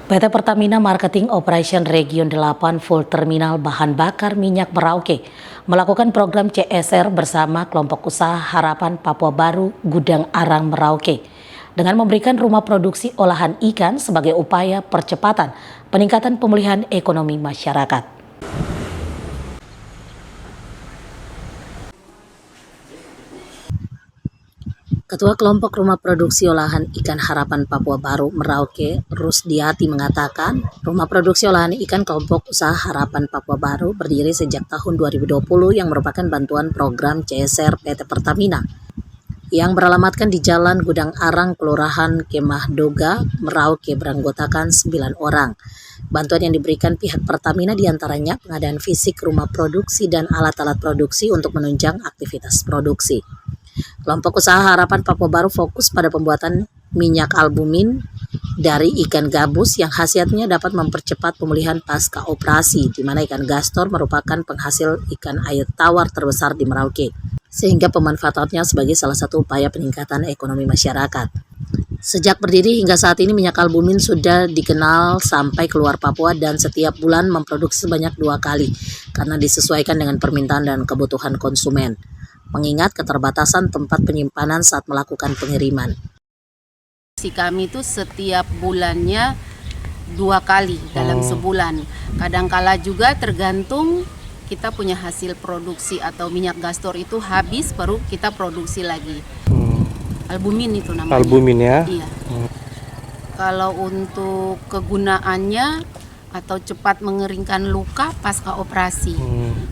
PT Pertamina Marketing Operation Region 8 Full Terminal Bahan Bakar Minyak Merauke melakukan program CSR bersama kelompok usaha Harapan Papua Baru Gudang Arang Merauke dengan memberikan rumah produksi olahan ikan sebagai upaya percepatan peningkatan pemulihan ekonomi masyarakat. Ketua Kelompok Rumah Produksi Olahan Ikan Harapan Papua Baru Merauke, Rusdiati mengatakan, rumah produksi olahan ikan kelompok usaha Harapan Papua Baru berdiri sejak tahun 2020 yang merupakan bantuan program CSR PT Pertamina yang beralamatkan di Jalan Gudang Arang, Kelurahan Kemah Doga, Merauke beranggotakan 9 orang. Bantuan yang diberikan pihak Pertamina diantaranya pengadaan fisik rumah produksi dan alat-alat produksi untuk menunjang aktivitas produksi. Kelompok usaha Harapan Papua Baru fokus pada pembuatan minyak albumin dari ikan gabus yang khasiatnya dapat mempercepat pemulihan pasca operasi, di mana ikan gastor merupakan penghasil ikan air tawar terbesar di Merauke, sehingga pemanfaatannya sebagai salah satu upaya peningkatan ekonomi masyarakat. Sejak berdiri hingga saat ini minyak albumin sudah dikenal sampai keluar Papua dan setiap bulan memproduksi sebanyak 2 kali karena disesuaikan dengan permintaan dan kebutuhan konsumen, mengingat keterbatasan tempat penyimpanan saat melakukan pengiriman. Kami itu setiap bulannya 2 kali dalam sebulan. Kadangkala juga tergantung kita punya hasil produksi atau minyak gastor itu habis baru kita produksi lagi. Albumin itu namanya. Albumin ya? Iya. Kalau untuk kegunaannya atau cepat mengeringkan luka pasca operasi,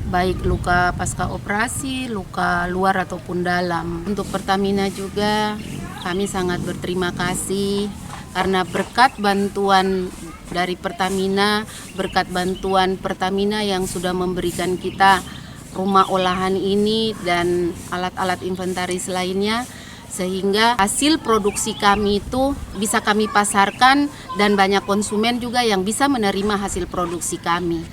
baik luka pasca operasi, luka luar ataupun dalam. Untuk Pertamina juga kami sangat berterima kasih karena berkat bantuan dari Pertamina, berkat bantuan Pertamina yang sudah memberikan kita rumah olahan ini dan alat-alat inventaris lainnya, sehingga hasil produksi kami itu bisa kami pasarkan dan banyak konsumen juga yang bisa menerima hasil produksi kami.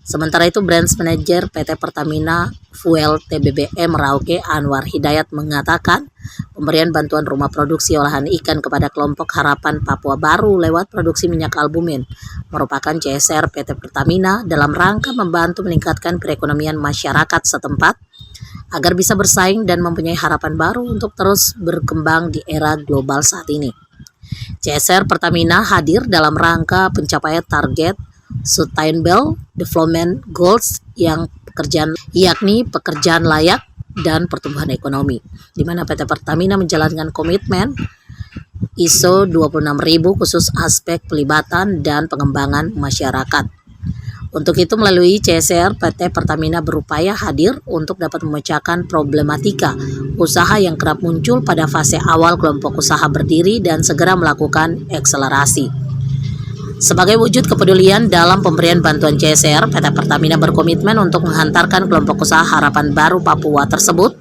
Sementara itu, Branch Manager PT Pertamina Fuel TBBM Merauke Anwar Hidayat mengatakan, pemberian bantuan rumah produksi olahan ikan kepada kelompok Harapan Papua Baru lewat produksi minyak albumin merupakan CSR PT Pertamina dalam rangka membantu meningkatkan perekonomian masyarakat setempat agar bisa bersaing dan mempunyai harapan baru untuk terus berkembang di era global saat ini. CSR Pertamina hadir dalam rangka pencapaian target Sustainable Development Goals yakni pekerjaan layak dan pertumbuhan ekonomi, di mana PT Pertamina menjalankan komitmen ISO 26000 khusus aspek pelibatan dan pengembangan masyarakat. Untuk itu, melalui CSR, PT Pertamina berupaya hadir untuk dapat memecahkan problematika usaha yang kerap muncul pada fase awal kelompok usaha berdiri dan segera melakukan akselerasi. Sebagai wujud kepedulian dalam pemberian bantuan CSR, PT Pertamina berkomitmen untuk menghantarkan kelompok usaha Harapan Baru Papua tersebut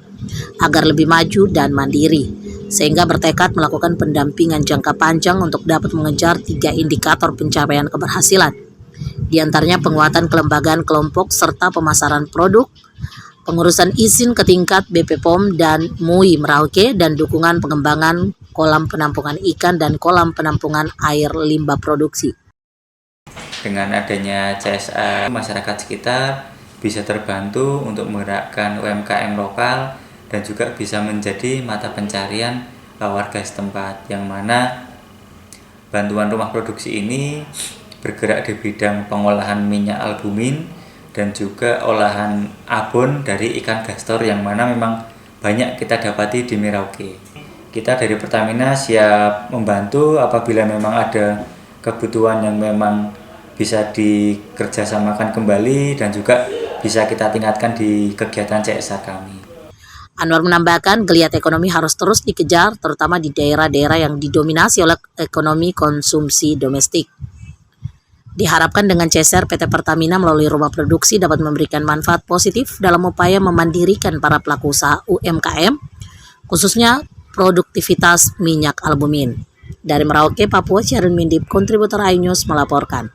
agar lebih maju dan mandiri, sehingga bertekad melakukan pendampingan jangka panjang untuk dapat mengejar 3 indikator pencapaian keberhasilan. Di antaranya penguatan kelembagaan kelompok serta pemasaran produk, pengurusan izin ke tingkat BP POM dan MUI Merauke, dan dukungan pengembangan kolam penampungan ikan dan kolam penampungan air limbah produksi. Dengan adanya CSR, masyarakat sekitar bisa terbantu untuk menggerakkan UMKM lokal dan juga bisa menjadi mata pencarian warga setempat, yang mana bantuan rumah produksi ini bergerak di bidang pengolahan minyak albumin dan juga olahan abon dari ikan gastor yang mana memang banyak kita dapati di Merauke. Kita dari Pertamina siap membantu apabila memang ada kebutuhan yang memang bisa dikerjasamakan kembali dan juga bisa kita tingkatkan di kegiatan CSR kami. Anwar menambahkan, geliat ekonomi harus terus dikejar, terutama di daerah-daerah yang didominasi oleh ekonomi konsumsi domestik. Diharapkan dengan CSR, PT Pertamina melalui rumah produksi dapat memberikan manfaat positif dalam upaya memandirikan para pelaku usaha UMKM, khususnya produktivitas minyak albumin. Dari Merauke, Papua, Syarun Mindip, kontributor iNews melaporkan.